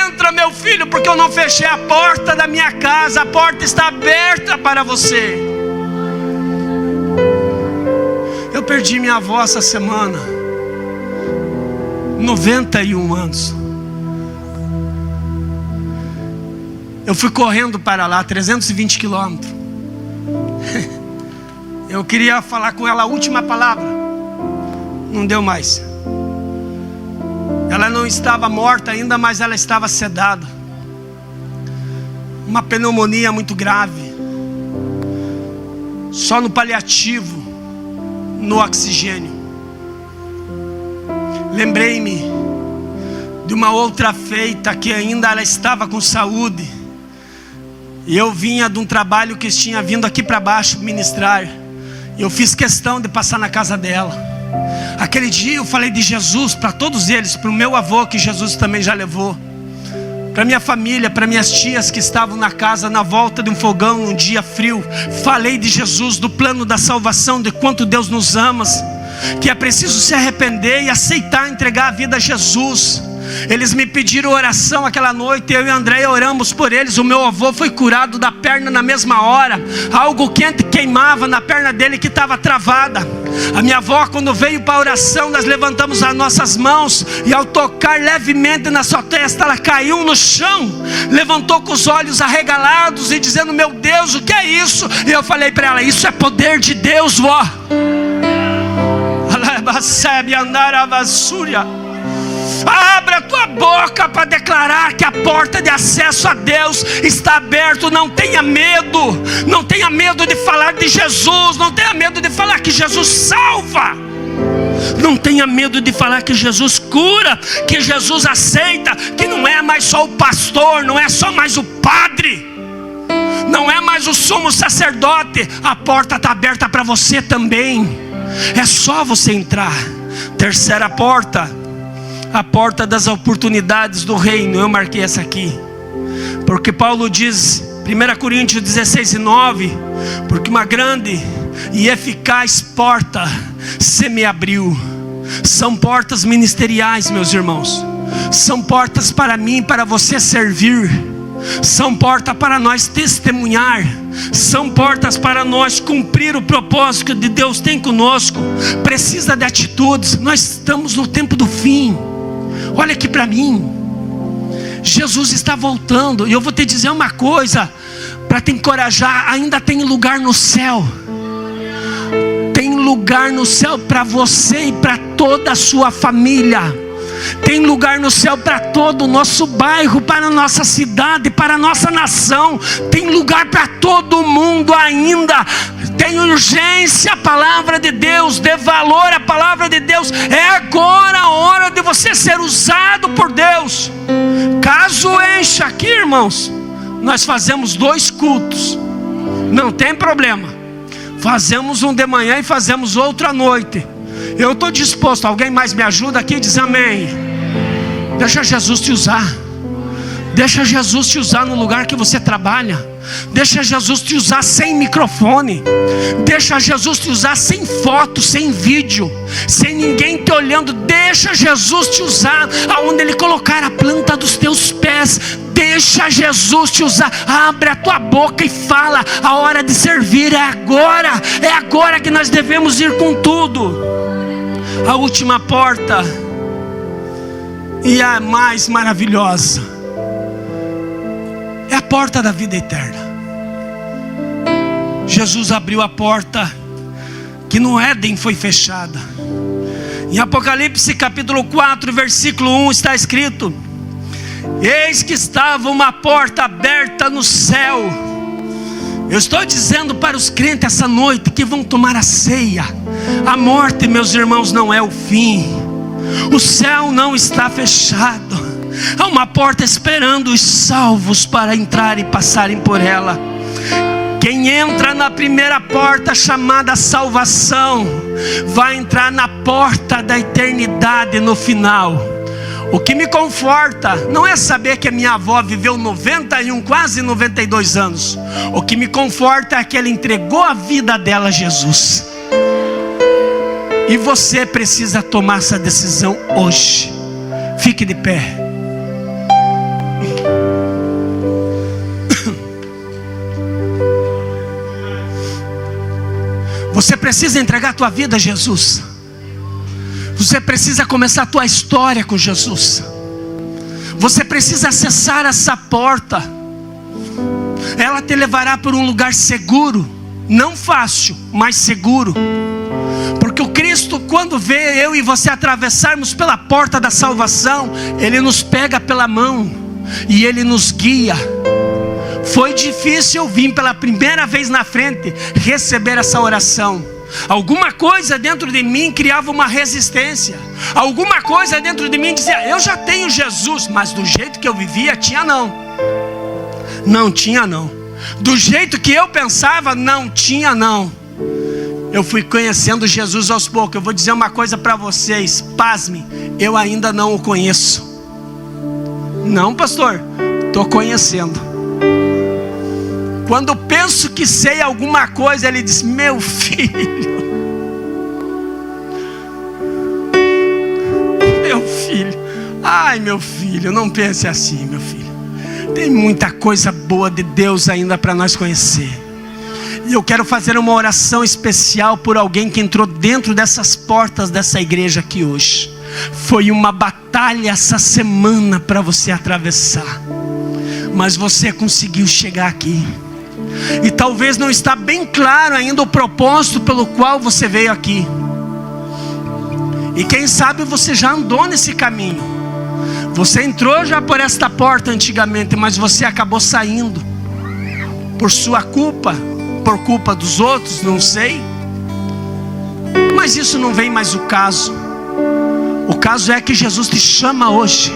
Entra, meu filho, porque eu não fechei a porta da minha casa. A porta está aberta para você. Eu perdi minha avó essa semana, 91 anos. Eu fui correndo para lá, 320 quilômetros. Eu queria falar com ela a última palavra. Não deu mais. Ela não estava morta ainda, mas ela estava sedada. Uma pneumonia muito grave. Só no paliativo, no oxigênio. Lembrei-me de uma outra feita que ainda ela estava com saúde. E eu vinha de um trabalho que tinha vindo aqui para baixo ministrar. E eu fiz questão de passar na casa dela. Aquele dia eu falei de Jesus para todos eles, para o meu avô que Jesus também já levou, para minha família, para minhas tias que estavam na casa, na volta de um fogão, um dia frio. Falei de Jesus, do plano da salvação, de quanto Deus nos ama, que é preciso se arrepender e aceitar entregar a vida a Jesus. Eles me pediram oração aquela noite, eu e a Andréia oramos por eles. O meu avô foi curado da perna na mesma hora. Algo quente queimava na perna dele que estava travada. A minha avó, quando veio para a oração, nós levantamos as nossas mãos, e ao tocar levemente na sua testa, ela caiu no chão, levantou com os olhos arregalados e dizendo: meu Deus, o que é isso? E eu falei para ela: isso é poder de Deus, vó. Abra a tua boca para declarar que a porta de acesso a Deus está aberta. Não tenha medo. Não tenha medo de falar de Jesus. Não tenha medo de falar que Jesus salva. Não tenha medo de falar que Jesus cura, que Jesus aceita, que não é mais só o pastor, não é só mais o padre, não é mais o sumo sacerdote. A porta está aberta para você também. É só você entrar. Terceira porta, a porta das oportunidades do reino. Eu marquei essa aqui, porque Paulo diz, 1 Coríntios 16:9, porque uma grande e eficaz porta se me abriu. São portas ministeriais, meus irmãos. São portas para mim, para você servir. São portas para nós testemunhar. São portas para nós cumprir o propósito que Deus tem conosco. Precisa de atitudes. Nós estamos no tempo do fim. Olha aqui para mim. Jesus está voltando. E eu vou te dizer uma coisa para te encorajar. Ainda tem lugar no céu. Tem lugar no céu para você e para toda a sua família. Tem lugar no céu para todo o nosso bairro, para a nossa cidade, para a nossa nação. Tem lugar para todo mundo ainda. Tem urgência a palavra de Deus. Dê valor à palavra de Deus. É agora a hora de você ser usado por Deus. Caso encha aqui, irmãos, nós fazemos 2 cultos. Não tem problema. Fazemos um de manhã e fazemos outro à noite. Eu estou disposto. Alguém mais me ajuda aqui? Diz amém. Deixa Jesus te usar. Deixa Jesus te usar no lugar que você trabalha. Deixa Jesus te usar sem microfone. Deixa Jesus te usar sem foto, sem vídeo, sem ninguém te olhando. Deixa Jesus te usar aonde Ele colocar a planta dos teus pés. Deixa Jesus te usar. Abre a tua boca e fala. A hora de servir é agora. É agora que nós devemos ir com tudo. A última porta, e a mais maravilhosa, é a porta da vida eterna. Jesus abriu a porta que no Éden foi fechada. Em Apocalipse capítulo 4, versículo 1 está escrito: eis que estava uma porta aberta no céu. Eu estou dizendo para os crentes essa noite que vão tomar a ceia: a morte, meus irmãos, não é o fim. O céu não está fechado. Há uma porta esperando os salvos para entrar e passarem por ela. Quem entra na primeira porta, chamada salvação, vai entrar na porta da eternidade no final. O que me conforta não é saber que a minha avó viveu 91, quase 92 anos. O que me conforta é que ela entregou a vida dela a Jesus. E você precisa tomar essa decisão hoje. Fique de pé. Você precisa entregar a tua vida a Jesus. Você precisa começar a tua história com Jesus. Você precisa acessar essa porta. Ela te levará por um lugar seguro. Não fácil, mas seguro. Porque o Cristo, quando vê eu e você atravessarmos pela porta da salvação, Ele nos pega pela mão e Ele nos guia. Foi difícil eu vir pela primeira vez na frente receber essa oração. Alguma coisa dentro de mim criava uma resistência. Alguma coisa dentro de mim dizia: eu já tenho Jesus. Mas do jeito que eu vivia, tinha não. Não tinha não. Do jeito que eu pensava, não tinha não. Eu fui conhecendo Jesus aos poucos. Eu vou dizer uma coisa para vocês, pasmem, eu ainda não o conheço. Não, pastor, estou conhecendo. Quando penso que sei alguma coisa, Ele diz: meu filho, meu filho, ai meu filho, não pense assim, meu filho. Tem muita coisa boa de Deus ainda para nós conhecer. E eu quero fazer uma oração especial por alguém que entrou dentro dessas portas dessa igreja aqui hoje. Foi uma batalha essa semana para você atravessar, mas você conseguiu chegar aqui. E talvez não está bem claro ainda o propósito pelo qual você veio aqui. E quem sabe você já andou nesse caminho. Você entrou já por esta porta antigamente, mas você acabou saindo por sua culpa, por culpa dos outros, não sei. Mas isso não vem mais o caso. O caso é que Jesus te chama hoje.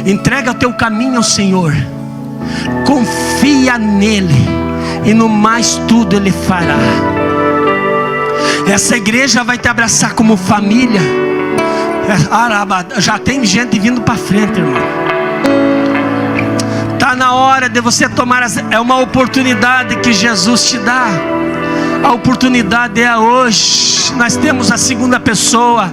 Entrega teu caminho ao Senhor. Confia nele, e no mais tudo Ele fará. Essa igreja vai te abraçar como família. Já tem gente vindo para frente, irmão. Está na hora de você tomar. É uma oportunidade que Jesus te dá. A oportunidade é hoje. Nós temos a segunda pessoa.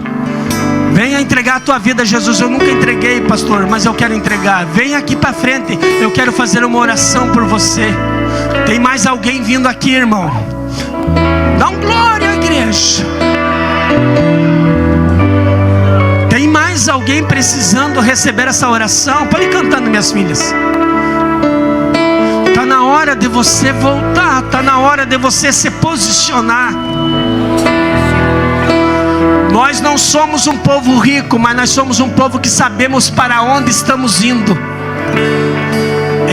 Venha entregar a tua vida a Jesus. Eu nunca entreguei, pastor, mas eu quero entregar. Venha aqui para frente. Eu quero fazer uma oração por você. Tem mais alguém vindo aqui, irmão? Dá um glória à igreja. Tem mais alguém precisando receber essa oração? Pode ir cantando, minhas filhas. Está na hora de você voltar. Está na hora de você se posicionar. Nós não somos um povo rico, mas nós somos um povo que sabemos para onde estamos indo.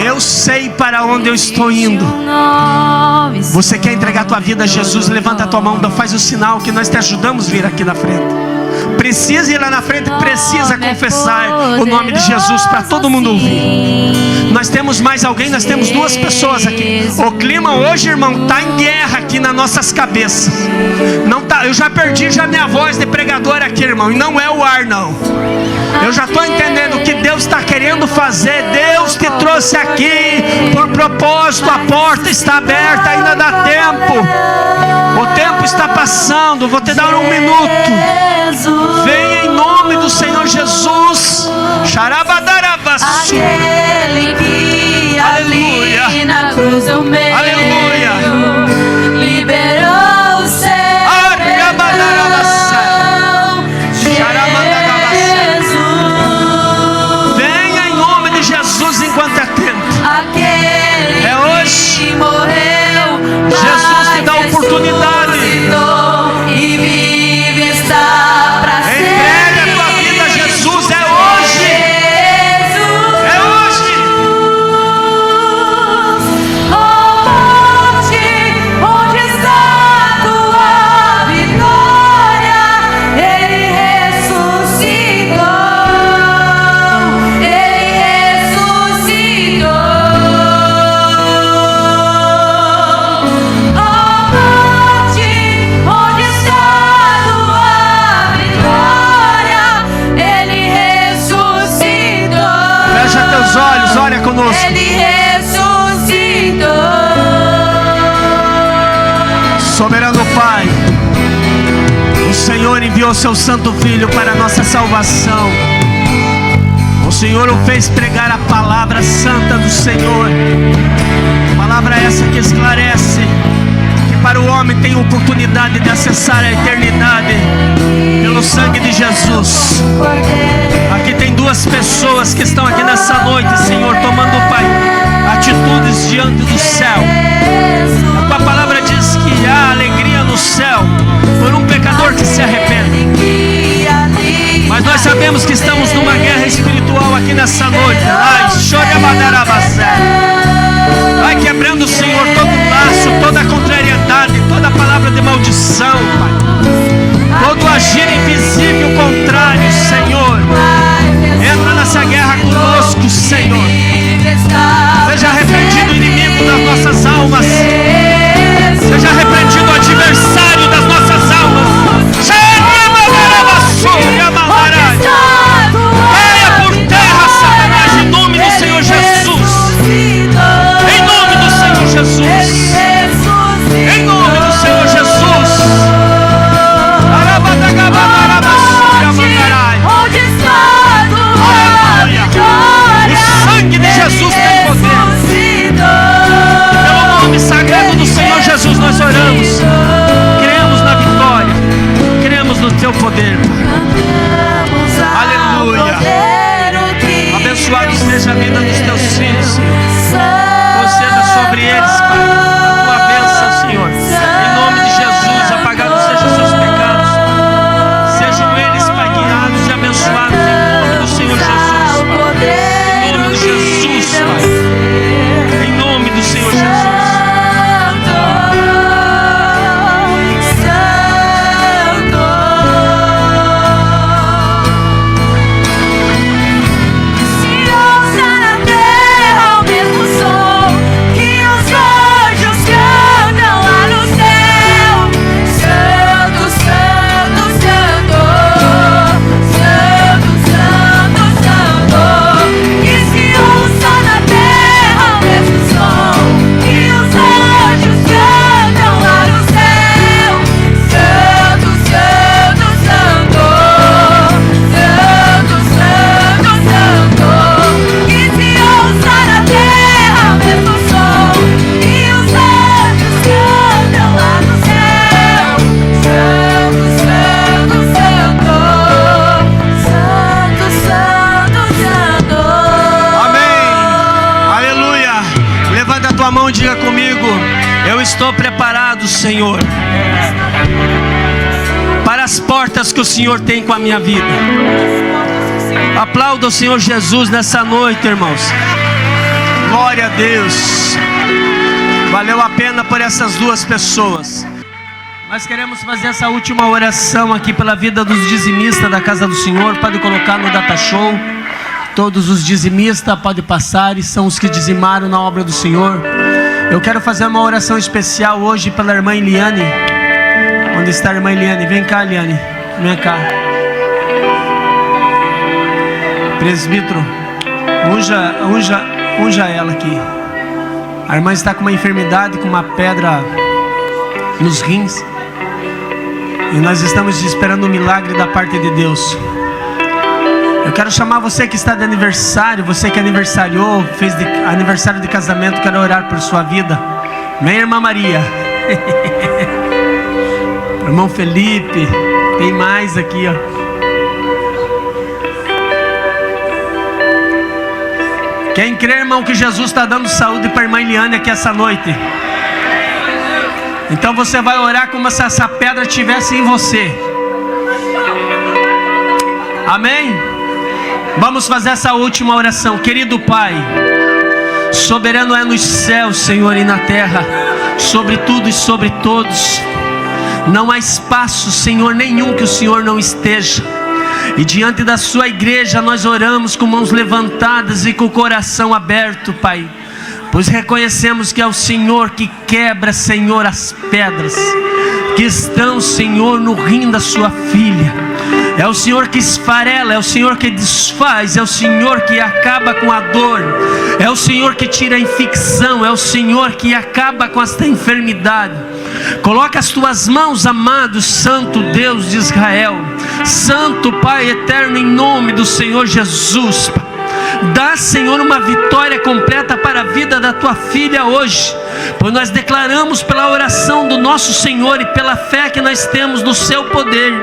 Eu sei para onde eu estou indo. Você quer entregar a tua vida a Jesus? Levanta a tua mão, faz o sinal que nós te ajudamos a vir aqui na frente. Precisa ir lá na frente, precisa confessar o nome de Jesus para todo mundo ouvir. Nós temos mais alguém, nós temos duas pessoas aqui. O clima hoje, irmão, está em guerra aqui nas nossas cabeças. Não tá, eu já perdi minha voz de pregador aqui, irmão, e não é o ar, não. Eu já estou entendendo o que Deus está querendo fazer. Deus te trouxe aqui por propósito. A porta está aberta, ainda dá tempo. O tempo está passando. Vou te dar um minuto. Venha em nome do Senhor Jesus. Xarabadarabassu. Aquele que ali na cruz do meio liberou o céu. Venha em nome de Jesus enquanto é tempo. Aquele É hoje. que morreu, Jesus te dá oportunidade. E vive está pra sempre. Entrega a tua vida a Jesus. É hoje. É hoje. Onde está a tua vitória? Ele ressuscitou. Ele ressuscitou. Onde está a tua vitória? Ele ressuscitou. Fecha teus olhos, olha conosco. Ele ressuscitou. Soberano Pai, o Senhor enviou seu Santo Filho para a nossa salvação. O Senhor o fez pregar a palavra santa do Senhor. Palavra essa que esclarece que para o homem tem oportunidade de acessar a eternidade pelo sangue de Jesus. Aqui tem duas pessoas que estão aqui nessa noite, Senhor, tomando, Pai, atitudes diante do céu. A tua palavra diz que há alegria no céu por um pecador que se arrepende. Mas nós sabemos que estamos numa guerra espiritual aqui nessa noite. Vai quebrando, Senhor, todo laço, toda contrariedade, toda palavra de maldição, Pai. Todo agir invisível contrário, Senhor. Entra nessa guerra conosco, Senhor. Seja repreendido o inimigo das nossas almas. Seja repreendido o adversário das nossas almas. Caia por terra, Satanás, em nome do Senhor Jesus. Em nome do Senhor Jesus. Em nome do Senhor Jesus. Onde está a tua vitória? O sangue de Jesus tem poder. Pelo nome sagrado do Senhor Jesus nós oramos. Cremos na vitória. Cremos no teu poder. Aleluia. Abençoado seja a vida dos teus filhos, Senhor. Conceda sobre eles, Pai, a tua bênção, Senhor. Em nome de Jesus, apagados sejam seus pecados. Sejam eles, Pai, guiados e abençoados em nome do Senhor Jesus, Pai. Em nome de Jesus, Pai. Em nome do Senhor Jesus. Diga comigo: eu estou preparado, Senhor, para as portas que o Senhor tem com a minha vida. Aplauda o Senhor Jesus nessa noite, irmãos. Glória a Deus. Valeu a pena por essas duas pessoas. Nós queremos fazer essa última oração aqui pela vida dos dizimistas da casa do Senhor. Pode colocar no data show. Todos os dizimistas podem passar e são os que dizimaram na obra do Senhor. Eu quero fazer uma oração especial hoje pela irmã Eliane. Onde está a irmã Eliane? Vem cá, Eliane. Vem cá. Presbítero, unja ela aqui. A irmã está com uma enfermidade, com uma pedra nos rins. E nós estamos esperando um milagre da parte de Deus. Eu quero chamar você que está de aniversário, você que aniversariou, fez aniversário de casamento, quero orar por sua vida. Vem, irmã Maria. Irmão Felipe, tem mais aqui, ó. Quem crê, irmão, que Jesus está dando saúde para a irmã Eliane aqui essa noite? Então você vai orar como se essa pedra estivesse em você. Amém? Vamos fazer essa última oração. Querido Pai, soberano é nos céus, Senhor, e na terra, sobre tudo e sobre todos. Não há espaço, Senhor, nenhum que o Senhor não esteja. E diante da sua igreja nós oramos com mãos levantadas e com o coração aberto, Pai, pois reconhecemos que é o Senhor que quebra, Senhor, as pedras que estão, Senhor, no rim da sua filha. É o Senhor que esfarela, é o Senhor que desfaz, é o Senhor que acaba com a dor, é o Senhor que tira a infecção, é o Senhor que acaba com esta enfermidade. Coloca as tuas mãos, amado Santo Deus de Israel, Santo Pai eterno, em nome do Senhor Jesus. Dá, Senhor, uma vitória completa para a vida da tua filha hoje, pois nós declaramos pela oração do nosso Senhor e pela fé que nós temos no seu poder,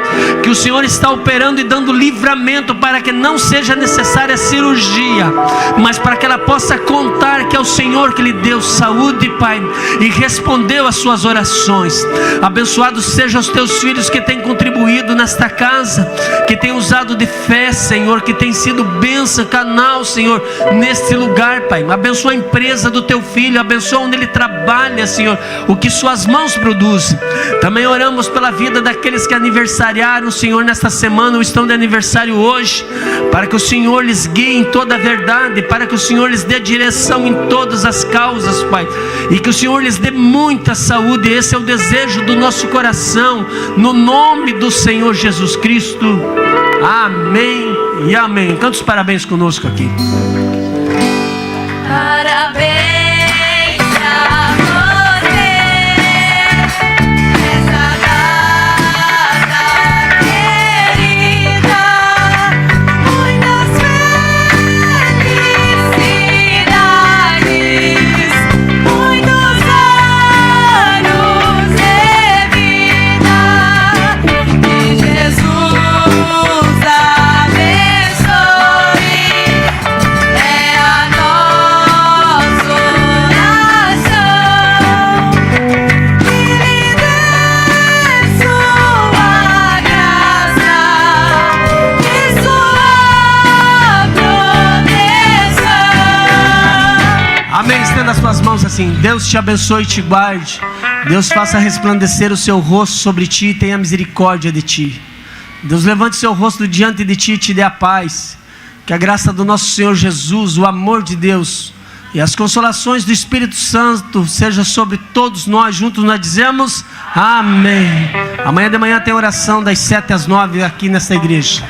que o Senhor está operando e dando livramento para que não seja necessária cirurgia, mas para que ela possa contar que é o Senhor que lhe deu saúde, Pai, e respondeu às suas orações. Abençoados sejam os teus filhos que têm contribuído nesta casa, que têm usado de fé, Senhor, que tem sido bênção, canal, Senhor, neste lugar, Pai. Abençoa a empresa do teu filho, abençoa onde ele trabalha, Senhor, o que suas mãos produzem. Também oramos pela vida daqueles que aniversariaram, Senhor, nesta semana ou estão de aniversário hoje, para que o Senhor lhes guie em toda a verdade, para que o Senhor lhes dê direção em todas as causas, Pai, e que o Senhor lhes dê muita saúde. Esse é o desejo do nosso coração, no nome do Senhor Jesus Cristo. Amém e amém. Canta os parabéns conosco aqui. Parabéns a você, essa data querida, muitas felicidades, muitos anos de vida, que Jesus abençoe, é a nossa oração, que lhe dê sua graça e sua proteção. Amém. Estenda as suas mãos assim. Deus te abençoe e te guarde. Deus faça resplandecer o seu rosto sobre ti e tenha misericórdia de ti. Deus levante seu rosto diante de ti e te dê a paz. Que a graça do nosso Senhor Jesus, o amor de Deus e as consolações do Espírito Santo seja sobre todos nós. Juntos nós dizemos amém. Amanhã de manhã tem oração das 7 às 9 aqui nessa igreja.